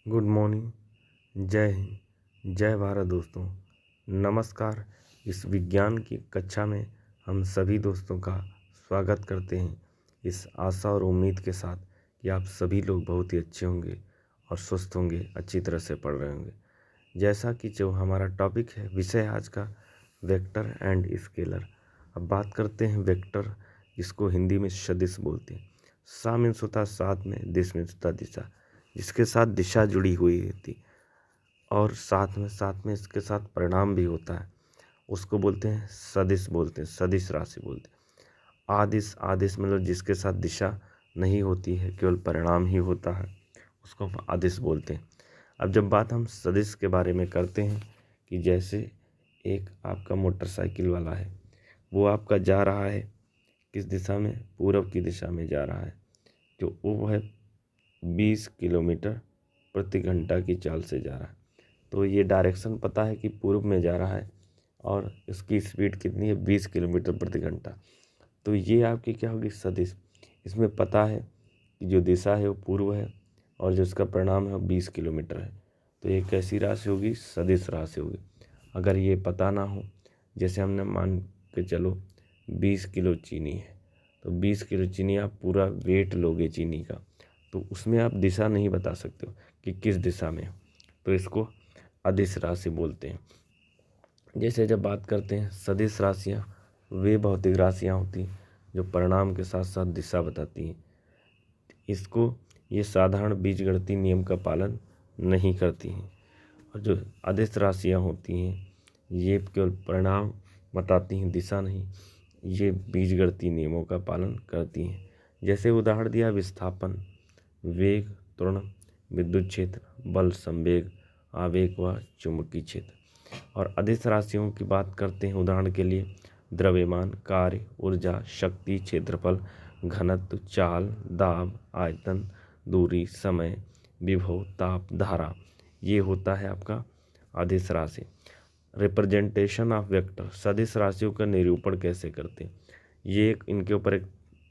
Good morning, जय हिंद, जय भारत दोस्तों। नमस्कार। इस विज्ञान की कक्षा में हम सभी दोस्तों का स्वागत करते हैं, इस आशा और उम्मीद के साथ कि आप सभी लोग बहुत ही अच्छे होंगे और स्वस्थ होंगे, अच्छी तरह से पढ़ रहे होंगे। जैसा कि जो हमारा टॉपिक है, विषय आज का वेक्टर एंड स्केलर। अब बात करते हैं वेक्टर, जिसको हिंदी में सदिश बोलते हैं। सा मीन्स होता है साथ में, दिस मीन्स होता दिशा, जिसके साथ दिशा जुड़ी हुई होती और साथ में इसके साथ परिणाम भी होता है, उसको बोलते हैं सदिश, बोलते हैं सदिश राशि बोलते हैं। आदिश, आदिश मतलब जिसके साथ दिशा नहीं होती है, केवल परिणाम ही होता है, उसको हम आदिश बोलते हैं। अब जब बात हम सदिश के बारे में करते हैं कि जैसे एक आपका मोटरसाइकिल वाला है, वो आपका जा रहा है किस दिशा में, पूर्व की दिशा में जा रहा है, जो वो है 20 किलोमीटर प्रति घंटा की चाल से जा रहा है। तो ये डायरेक्शन पता है कि पूर्व में जा रहा है और इसकी स्पीड कितनी है, 20 किलोमीटर प्रति घंटा। तो ये आपकी क्या होगी, सदिश। इसमें पता है कि जो दिशा है वो पूर्व है और जो इसका परिणाम है वो 20 किलोमीटर है। तो ये कैसी राशि होगी, सदिश राशि होगी। अगर ये पता ना हो, जैसे हमने मान के चलो 20 किलो चीनी है, तो 20 किलो चीनी आप पूरा वेट लोगे चीनी का, तो उसमें आप दिशा नहीं बता सकते हो कि किस दिशा में हो, तो इसको अदिश राशि बोलते हैं। जैसे जब बात करते हैं सदिश राशियाँ, वे भौतिक राशियाँ होती हैं जो परिणाम के साथ साथ दिशा बताती हैं। इसको ये साधारण बीजगणितीय नियम का पालन नहीं करती हैं। और जो अदिश राशियाँ होती हैं, ये केवल परिणाम बताती हैं, दिशा नहीं। ये बीजगणितीय नियमों का पालन करती हैं। जैसे उदाहरण दिया, विस्थापन, वेग, त्वरण, विद्युत क्षेत्र, बल, संवेग, आवेग व चुंबकीय क्षेत्र। और अदिश राशियों की बात करते हैं, उदाहरण के लिए द्रव्यमान, कार्य, ऊर्जा, शक्ति, क्षेत्रफल, घनत्व, चाल, दाब, आयतन, दूरी, समय, विभव, ताप, धारा। ये होता है आपका अदिश राशि। रिप्रेजेंटेशन ऑफ वेक्टर, सदिश राशियों का निरूपण कैसे करते हैं। ये इनके ऊपर एक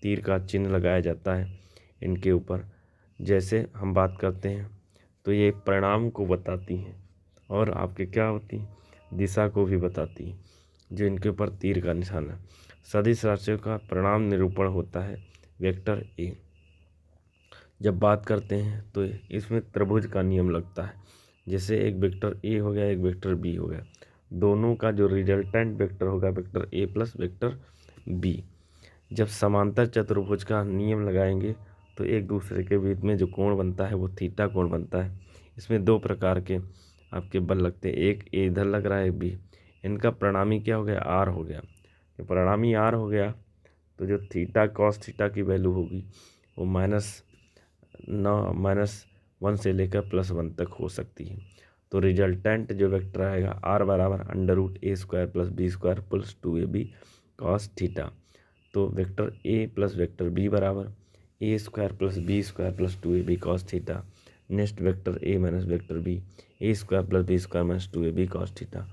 तीर का चिन्ह लगाया जाता है इनके ऊपर। जैसे हम बात करते हैं तो ये परिणाम को बताती हैं और आपके क्या होती हैं, दिशा को भी बताती हैं, जो इनके ऊपर तीर का निशान है। सदिश राशियों का परिणाम निरूपण होता है वेक्टर ए। जब बात करते हैं तो इसमें त्रिभुज का नियम लगता है। जैसे एक वेक्टर ए हो गया, एक वेक्टर बी हो गया, दोनों का जो रिजल्टेंट वेक्टर होगा vector A plus vector B. जब समांतर चतुर्भुज का नियम लगाएंगे तो एक दूसरे के बीच में जो कोण बनता है वो थीटा कोण बनता है। इसमें दो प्रकार के आपके बल लगते हैं, एक ए इधर लग रहा है, एक बी। इनका परिणामी क्या हो गया, आर हो गया। जब परिणामी आर हो गया तो जो थीटा कॉस थीटा की वैल्यू होगी वो -1 से लेकर +1 तक हो सकती है। तो रिजल्टेंट जो वेक्टर आएगा आर बराबर √a² + b² + 2ab cos theta. तो vector A plus vector B बराबर a² + b² + 2ab cos theta. Next vector A minus vector B, a² + b² - 2ab cos theta.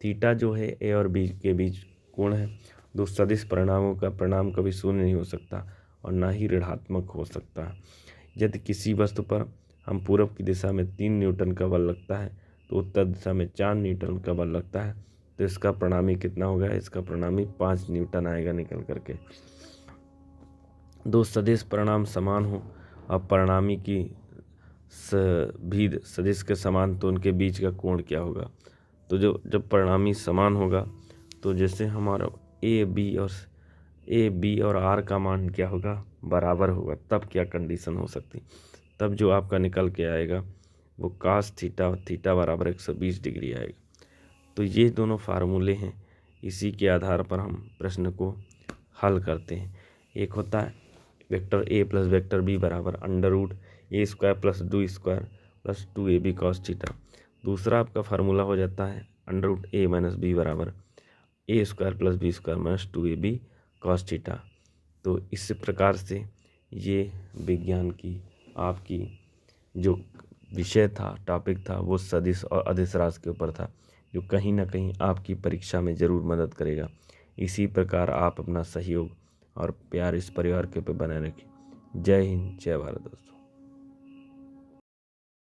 Theta जो है ए और बी के बीच कोण है। दो सदिश परिणामों का परिणाम कभी शून्य नहीं हो सकता और ना ही ऋणात्मक हो सकता है। यदि किसी वस्तु पर हम पूर्व की दिशा में 3 न्यूटन का बल लगता है तो उत्तर दिशा में 4 न्यूटन का बल लगता है, तो इसका परिणामी कितना होगा, इसका परिणामी 5 न्यूटन आएगा निकल करके। दो सदिश परिणाम समान हो और परिणामी की भी सदिश के समान, तो उनके बीच का कोण क्या होगा। तो जब परिणामी समान होगा तो जैसे हमारा ए बी और आर का मान क्या होगा, बराबर होगा, तब क्या कंडीशन हो सकती, तब जो आपका निकल के आएगा वो cos थीटा और थीटा बराबर 120 डिग्री आएगा। तो ये दोनों फार्मूले हैं, इसी के आधार पर हम प्रश्न को हल करते हैं। एक होता है vector A plus vector B बराबर √a² + b² + 2ab cos theta. दूसरा आपका फार्मूला हो जाता है √a - b बराबर a² + b² - 2ab cos theta. तो इस प्रकार से ये विज्ञान की आपकी जो विषय था, टॉपिक था, वो सदिश और अदिश राशि के ऊपर था, जो कहीं ना कहीं आपकी परीक्षा में ज़रूर मदद करेगा। इसी प्रकार आप अपना सहयोग और प्यार इस परिवार के ऊपर बनाए रखें। जय हिंद, जय भारत दोस्तों।